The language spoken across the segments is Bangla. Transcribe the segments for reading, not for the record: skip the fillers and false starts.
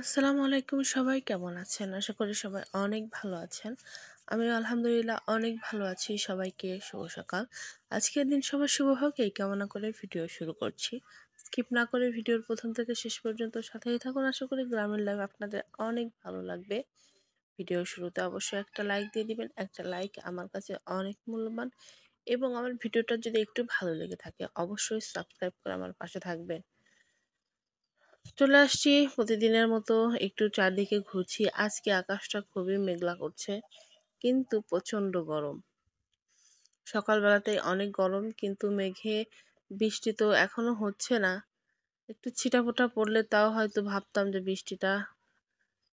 আসসালামু আলাইকুম, সবাই কেমন আছেন? আশা করি সবাই অনেক ভালো আছেন। আমিও আলহামদুলিল্লাহ অনেক ভালো আছি। সবাইকে শুভ সকাল। আজকের দিন সবার শুভ হোক এই কামনা করে ভিডিও শুরু করছি। স্কিপ না করে ভিডিওর প্রথম থেকে শেষ পর্যন্ত সাথেই থাকুন। আশা করি গ্রামের লাইফ আপনাদের অনেক ভালো লাগবে। ভিডিওর শুরুতে অবশ্যই একটা লাইক দিয়ে দিবেন। একটা লাইক আমার কাছে অনেক মূল্যবান, এবং আমার ভিডিওটা যদি একটু ভালো লেগে থাকে অবশ্যই সাবস্ক্রাইব করে আমার পাশে থাকবেন। চলে আসছি প্রতিদিনের মতো, একটু চারদিকে ঘুরছি। আজকে আকাশটা খুবই মেঘলা করছে, কিন্তু প্রচন্ড গরম। সকালবেলাতেই অনেক গরম, কিন্তু মেঘে বৃষ্টি তো এখনো হচ্ছে না। একটু ছিটাফোঁটা পড়লে তাও হয়তো ভাবতাম যে বৃষ্টিটা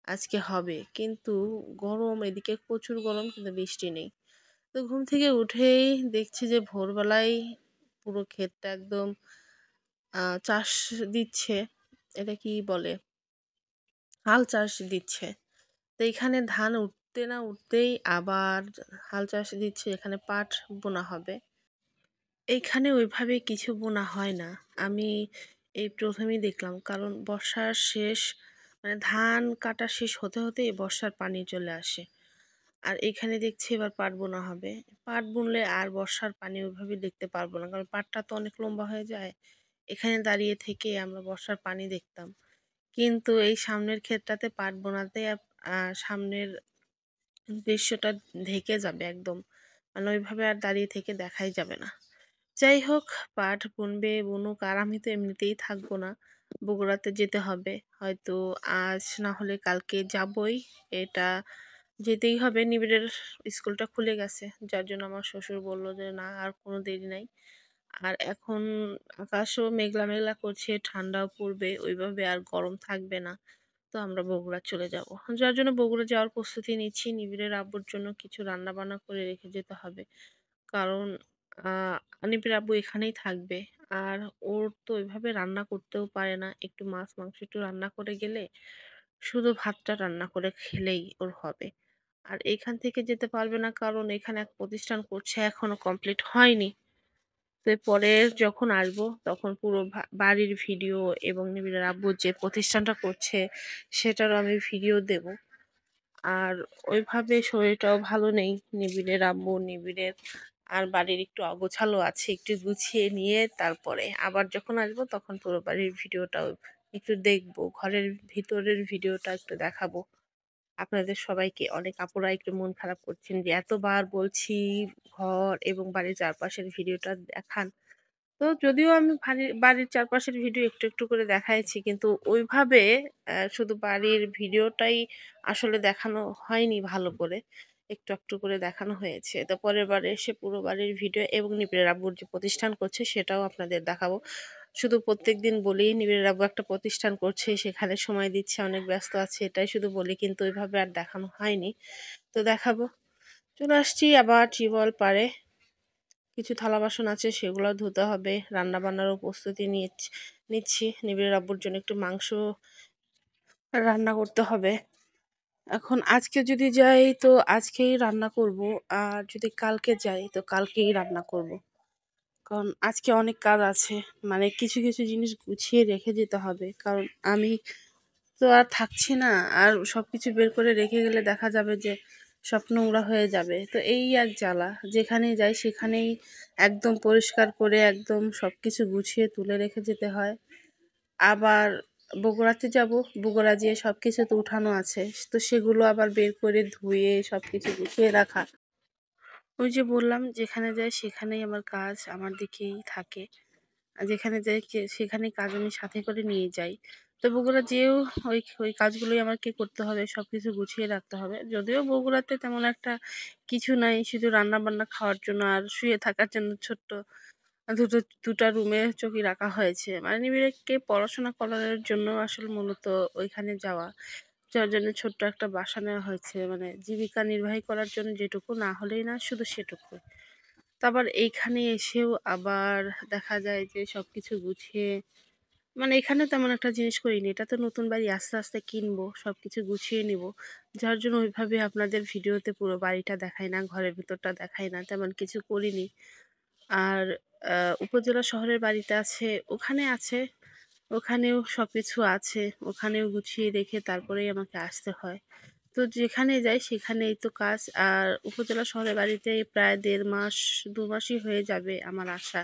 আজকে হবে, কিন্তু গরম, এদিকে প্রচুর গরম, কিন্তু বৃষ্টি নেই। তো ঘুম থেকে উঠেই দেখছি যে ভোরবেলায় পুরো ক্ষেতটা একদম চাষ দিচ্ছে। এটা কি বলে, হাল চাষ দিচ্ছে। তো এখানে ধান উঠতে না উঠতেই আবার হাল চাষ দিচ্ছে, এখানে পাট বোনা হবে। এইখানে ওইভাবে কিছু বোনা হয় না। আমি এই প্রথমেই দেখলাম, কারণ বর্ষার শেষ, মানে ধান কাটা শেষ হতে হতে বর্ষার পানি চলে আসে। আর এখানে দেখছি এবার পাট বোনা হবে। পাট বুনলে আর বর্ষার পানি ওইভাবে দেখতে পারবো না, কারণ পাটটা তো অনেক লম্বা হয়ে যায়। এখানে দাঁড়িয়ে থেকে আমরা বর্ষার পানি দেখতাম, কিন্তু এই সামনের ক্ষেতটাতে পাট বোনাতে সামনের দৃশ্যটা ঢেকে যাবে একদম, মানে ওইভাবে আর দাঁড়িয়ে থেকে দেখাই যাবে না। যাই হোক, পাঠ বুনবে বুনুক, আর আমি তো এমনিতেই থাকবো না, বগুড়াতে যেতে হবে। হয়তো আজ না হলে কালকে যাবই। এটা যেতেই হবে, নিবিড়ের স্কুলটা খুলে গেছে, যার জন্য আমার শ্বশুর বললো যে না, আর কোনো দেরি নাই। আর এখন আকাশও মেঘলা মেঘলা করছে, ঠান্ডাও পড়বে, ওইভাবে আর গরম থাকবে না। তো আমরা বগুড়া চলে যাব, যার জন্য বগুড়া যাওয়ার প্রস্তুতি নিচ্ছি। নিবিড়ের আব্বুর জন্য কিছু রান্না বান্না করে রেখে যেতে হবে, কারণ নিবিড়ের আব্বু এখানেই থাকবে। আর ওর তো ওইভাবে রান্না করতেও পারে না, একটু মাছ মাংস একটু রান্না করে গেলে শুধু ভাতটা রান্না করে খেলেই ওর হবে। আর এখান থেকে যেতে পারবে না, কারণ এখানে এক প্রতিষ্ঠান করছে, এখনো কমপ্লিট হয়নি। তো পরে যখন আসবো তখন পুরো বাড়ির ভিডিও, এবং নিবিড়ের আব্বু যে প্রতিষ্ঠানটা করছে সেটারও আমি ভিডিও দেব। আর ওইভাবে শরীরটাও ভালো নেই নিবিড়ের আম্মু, নিবিড়ের আর বাড়ির একটু অগোছালো আছে, একটু গুছিয়ে নিয়ে তারপরে আবার যখন আসবো তখন পুরো বাড়ির ভিডিওটাও একটু দেখবো, ঘরের ভিতরের ভিডিওটা একটু দেখাবো আপনাদের সবাইকে। অনেক আপুরা একটু মন খারাপ করছেন যে এতবার বলছি ঘর এবং বাড়ির চারপাশের ভিডিওটা দেখান। তো যদিও আমি বাড়ির চারপাশের ভিডিও একটু একটু করে দেখাইছি, কিন্তু ওইভাবে শুধু বাড়ির ভিডিওটাই আসলে দেখানো হয়নি ভালো করে, একটু একটু করে দেখানো হয়েছে। তো পরের বারে এসে পুরো বাড়ির ভিডিও এবং নিবিড়ের আব্বুর যে প্রতিষ্ঠান করছে সেটাও আপনাদের দেখাবো। শুধু প্রত্যেক দিন বলি নিবিড়ের আব্বু একটা প্রতিষ্ঠান করছে, সেখানে সময় দিচ্ছে, অনেক ব্যস্ত আছে, এটাই শুধু বলি, কিন্তু ওইভাবে আর দেখানো হয়নি। তো দেখাবো। চলে আসছি আবার টিউবওয়েল পাড়ে। কিছু থালা বাসন আছে, সেগুলো ধুতে হবে। রান্না বান্নারও প্রস্তুতি নিচ্ছি। নিবিড়ের আব্বুর জন্য একটু মাংস রান্না করতে হবে। এখন আজকে যদি যাই তো আজকেই রান্না করব, আর যদি কালকে যাই তো কালকেই রান্না করব, কারণ আজকে অনেক কাজ আছে। মানে কিছু কিছু জিনিস গুছিয়ে রেখে যেতে হবে, কারণ আমি তো আর থাকছি না। আর সব কিছু বের করে রেখে গেলে দেখা যাবে যে সব নোংরা হয়ে যাবে। তো এই এক জ্বালা, যেখানেই যাই সেখানেই একদম পরিষ্কার করে একদম সব কিছু গুছিয়ে তুলে রেখে যেতে হয়। আবার বগুড়াতে যাব, বগুড়া যেয়ে সব কিছু তো উঠানো আছে, তো সেগুলো আবার বের করে ধুয়ে সব কিছু গুছিয়ে রাখা। ওই যে বললাম, যেখানে যাই সেখানেই আমার কাজ আমার দিকেই থাকে। আর যেখানে যাই সেখানেই কাজ আমি সাথে করে নিয়ে যাই। তো বগুড়া যেয়েও ওই ওই কাজগুলোই আমাকে করতে হবে, সব কিছু গুছিয়ে রাখতে হবে। যদিও বগুড়াতে তেমন একটা কিছু নাই, শুধু রান্না বান্না, খাওয়ার জন্য আর শুয়ে থাকার জন্য ছোট্ট দুটা রুমে চকি রাখা হয়েছে। মানে নিবিড়কে পড়াশোনা করানোর জন্য আসলে মূলত ওইখানে যাওয়া, যার জন্য ছোট্ট একটা বাসা নেওয়া হয়েছে, মানে জীবিকা নির্বাহী করার জন্য, যেটুকু না হলেই না শুধু সেটুকু। তারপর এইখানে এসেও আবার দেখা যায় যে সবকিছু গুছিয়ে, মানে এখানে তেমন একটা জিনিস করিনি, এটা তো নতুন বাড়ি, আস্তে আস্তে কিনবো, সবকিছু গুছিয়ে নিব। যার জন্য ওইভাবে আপনাদের ভিডিওতে পুরো বাড়িটা দেখাই না, ঘরের ভিতরটা দেখাই না, তেমন কিছু করিনি। আর উপজেলা শহরের বাড়িতে আছে, ওখানে আছে ওখানেও সবকিছু আছে। ওখানেও গুছিয়ে রেখে তারপরেই আমাকে আসতে হয়। তো যেখানে যাই সেখানেই তো কাজ। আর উপজেলা শহরের বাড়িতে প্রায় ১.৫ মাস ২ মাসই হয়ে যাবে আমার আসা।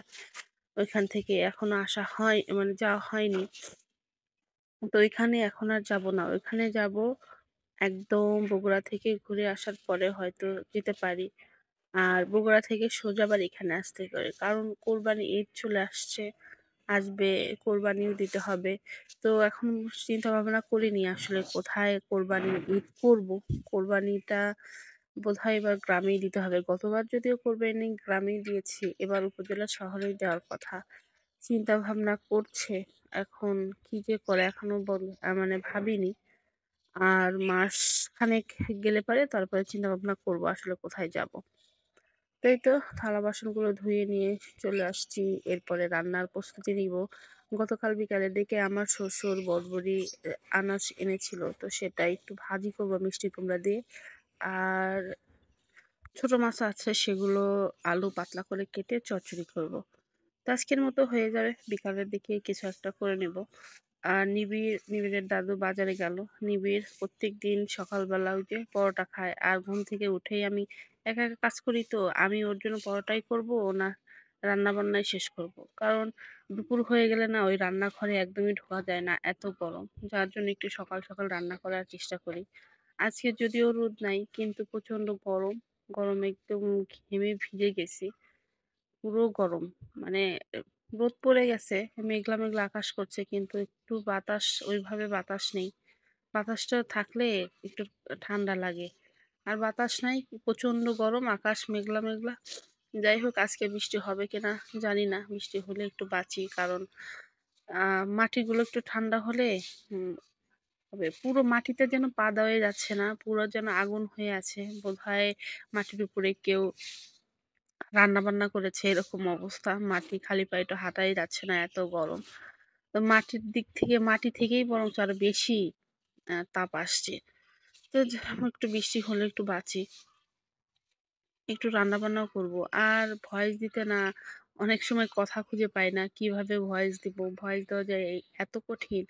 ওইখান থেকে এখনো আসা হয় মানে যাওয়া হয়নি। তো ওইখানে এখন আর যাব না। ওইখানে যাব একদম বগুড়া থেকে ঘুরে আসার পরে হয়তো যেতে পারি। আর বগুড়া থেকে সোজা আবার এখানে আসতে পারি। কারণ কোরবানি ঈদ চলে আসছে। আসবে, কোরবানিও দিতে হবে। তো এখন চিন্তা ভাবনা করিনি আসলে কোথায় কোরবানির ঈদ করব। কোরবানিটা বোধহয় এবার গ্রামেই দিতে হবে। গতবার যদিও কোরবানি গ্রামেই দিয়েছি, এবার উপজেলা শহরেই দেওয়ার কথা। চিন্তা ভাবনা করছে। এখন কি যে করে এখনো মানে ভাবিনি। আর মাসখানেক গেলে পরে তারপরে চিন্তা ভাবনা করব আসলে কোথায় যাব। তাই তো থালা বাসনগুলো ধুয়ে নিয়ে চলে আসছি। এরপরে রান্নার প্রস্তুতি নিব। গতকাল বিকালের দিকে আমার শ্বশুর বড়বড়ি আনাজ এনেছিল। তো সেটা একটু ভাজি করব মিষ্টি কুমড়া দিয়ে। আর ছোট মাছ আছে সেগুলো আলু পাতলা করে কেটে চচ্চড়ি করব। তো আজকের মতো হয়ে যাবে। বিকালের দিকে কিছু একটা করে নেব। আর নিবিড়ের দাদু বাজারে গেল। নিবিড় প্রত্যেকদিন সকালবেলা ওই যে পরোটা খায়। আর ঘুম থেকে উঠেই আমি একা একা কাজ করি, তো আমি ওর জন্য পরোটাই করব না রান্না বান্নাই শেষ করব। কারণ দুপুর হয়ে গেলে না ওই রান্নাঘরে একদমই ঢোকা যায় না, এত গরম। যার জন্য একটু সকাল সকাল রান্না করার চেষ্টা করি। আজকে যদিও রোদ নাই কিন্তু প্রচন্ড গরম। গরমে একদম ঘেমে ভিজে গেছি। পুরো গরম। মানে রোদ পড়ে গেছে, মেঘলা মেঘলা আকাশ করছে কিন্তু একটু বাতাস, ওইভাবে বাতাস নেই। বাতাসটা থাকলে একটু ঠান্ডা লাগে। আর বাতাস নাই, প্রচন্ড গরম, আকাশ মেঘলা মেঘলা। যাই হোক আজকে বৃষ্টি হবে কিনা জানি না। বৃষ্টি হলে একটু বাঁচি, কারণ মাটিগুলো একটু ঠান্ডা হলে হবে। পুরো মাটিতে যেন পা দেওয়াই যাচ্ছে না, পুরো যেন আগুন হয়ে আছে। বোধহয় মাটির উপরে কেউ রান্না বান্না করেছে এরকম অবস্থা। মাটি খালি পায়ে তো হাঁটাই যাচ্ছে না, এত গরম। তো মাটির দিক থেকে মাটি থেকেই বরঞ্চ আরো বেশি তাপ আসছে। তো একটু বৃষ্টি হলে একটু বাঁচি, একটু রান্না বান্নাও করব। আর ভয়েস দিতে না অনেক সময় কথা খুঁজে পাই না, কিভাবে ভয়েস দিব। ভয়েস দেওয়া যায় এত কঠিন।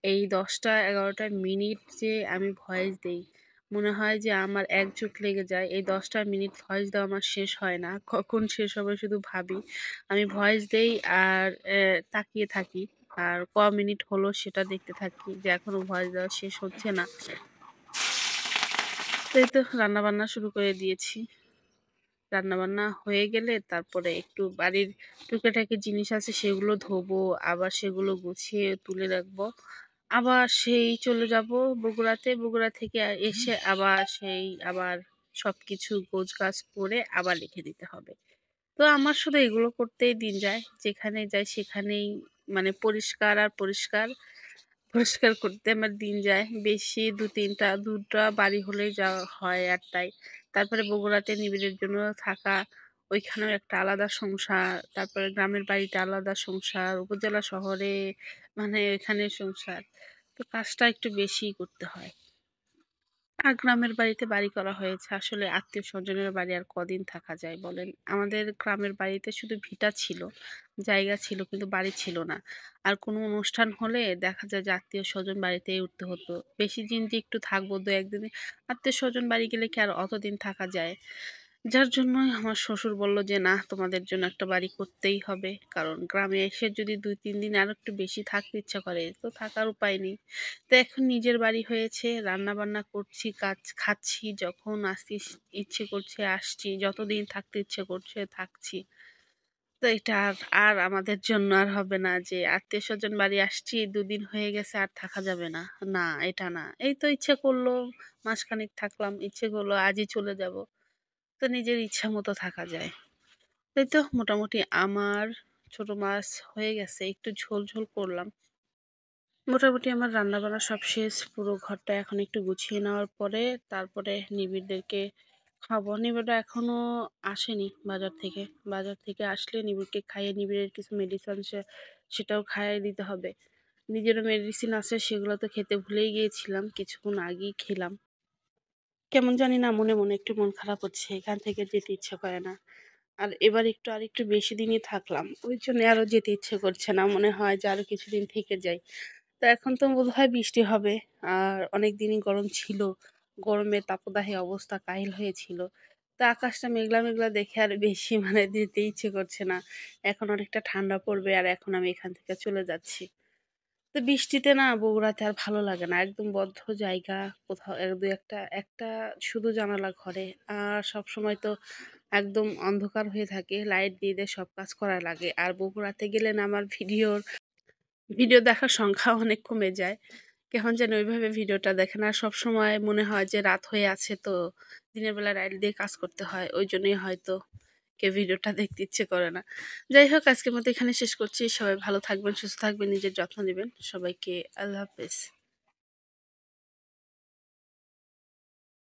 এই ১০টা ১১টা মিনিট যে আমি ভয়েস দেই, মনে হয় যে আমার এক যুগ লেগে যায়। এই ১০টা মিনিট ভয়েস দেওয়া আমার শেষ হয় না, কখন শেষ হবে শুধু ভাবি। আমি ভয়েস দেই আর তাকিয়ে থাকি। আর মিনিট হলো সেটা দেখতে থাকি যে এখনো ভয়েস দেওয়া শেষ হচ্ছে না। তো এই তো রান্না বান্না শুরু করে দিয়েছি। রান্নাবান্না হয়ে গেলে তারপরে একটু বাড়ির টুকিটাকি জিনিস আছে সেগুলো ধোবো, আবার সেগুলো গুছিয়ে তুলে রাখবো। আবার সেই চলে যাব বগুড়াতে। বগুড়া থেকে এসে আবার সবকিছু গোছগাছ করে আবার রেখে দিতে হবে। তো আমার শুধু এগুলো করতেই দিন যায়। যেখানে যাই সেখানেই মানে পরিষ্কার আর পরিষ্কার। পরিষ্কার করতে আমার দিন যায়। বেশি ২টা বাড়ি হলেই যাওয়া হয় একটাই। তারপরে বগুড়াতে নিবিড়ের জন্য থাকা, ওইখানেও একটা আলাদা সংসার। তারপরে গ্রামের বাড়িতে আলাদা সংসার, উপজেলা শহরে মানে এখানে সংসার। তো কাজটা একটু বেশিই করতে হয়। আর গ্রামের বাড়িতে বাড়ি করা হয়েছে। আসলে আত্মীয়স্বজনের বাড়ি আর কদিন থাকা যায় বলেন? আমাদের গ্রামের বাড়িতে শুধু ভিটা ছিল, জায়গা ছিল কিন্তু বাড়ি ছিল না। আর কোনো অনুষ্ঠান হলে দেখা যায় যে আত্মীয়স্বজন বাড়িতেই উঠতে হতো। বেশি দিন যে একটু থাকবো ২-১ দিনে, আত্মীয়স্বজন বাড়ি গেলে কি আর অতদিন থাকা যায়? যার জন্যই আমার শ্বশুর বলল যে, "না, তোমাদের জন্য একটা বাড়ি করতেই হবে।" কারণ গ্রামে এসে যদি ২-৩ দিন আরো একটু বেশি থাকতে ইচ্ছা করে, তো থাকার উপায় নেই। তো এখন নিজের বাড়ি হয়েছে, রান্নাবান্না করছি, কাজ খাচ্ছি, যখন আসতে ইচ্ছে করছে আসছি, যতদিন থাকতে ইচ্ছে করছে থাকছি। তো এটা আর আমাদের জন্য আর হবে না যে আত্মীয়স্বজন বাড়ি আসছি, ২ দিন হয়ে গেছে আর থাকা যাবে না। না, এটা না। এই তো ইচ্ছে করলো মাসখানেক থাকলাম, ইচ্ছে করলো আজই চলে যাব। তো নিজের ইচ্ছা মতো থাকা যায়। এই তো মোটামুটি আমার ছোট মাছ হয়ে গেছে। একটু ঝোল ঝোল করলাম। মোটামুটি আমার রান্নাবান্না সব শেষ। পুরো ঘরটা এখন একটু গুছিয়ে নেওয়ার পরে তারপরে নিবিড়দেরকে খাবো। নিবিড়রা এখনো আসেনি বাজার থেকে। বাজার থেকে আসলে নিবিড়কে খাইয়ে নিবিড়ের কিছু মেডিসিন সেটাও খাইয়ে দিতে হবে। নিজেরও মেডিসিন আছে, সেগুলো তো খেতে ভুলেই গিয়েছিলাম। কিছুক্ষণ আগেই খেলাম। কেমন জানি না মনে একটু মন খারাপ হচ্ছে। এখান থেকে যেতে ইচ্ছে করে না। আর এবার আরেকটু বেশি দিনই থাকলাম, ওই জন্য আরও যেতে ইচ্ছে করছে না, মনে হয় যে আরও কিছুদিন থেকে যাই। তো এখন তো বোধহয় বৃষ্টি হবে। আর অনেক দিনই গরম ছিল, গরমে তাপদাহে অবস্থা কাহিল হয়েছিল। তো আকাশটা মেঘলা মেঘলা দেখে আর বেশি মানে যেতে ইচ্ছে করছে না। এখন অনেকটা ঠান্ডা পড়বে আর এখন আমি এখান থেকে চলে যাচ্ছি। তো বৃষ্টিতে না বগুড়াতে আর ভালো লাগে না, একদম বদ্ধ জায়গা। কোথাও এক দু একটা একটা শুধু জানালা ঘরে, আর সব সময় তো একদম অন্ধকার হয়ে থাকে, লাইট দিয়ে দিয়ে সব কাজ করা লাগে। আর বগুড়াতে গেলে না আমার ভিডিও দেখার সংখ্যা অনেক কমে যায়। কেমন যেন ওইভাবে ভিডিওটা দেখে না, সবসময় মনে হয় যে রাত হয়ে আছে, তো দিনের বেলা লাইট দিয়ে কাজ করতে হয়, ওই জন্যই হয়তো কেউ ভিডিওটা দেখতে ইচ্ছে করে না। যাই হোক, আজকের মতো এখানে শেষ করছি। সবাই ভালো থাকবেন, সুস্থ থাকবেন, নিজের যত্ন নেবেন। সবাইকে আল্লাহ হাফেজ।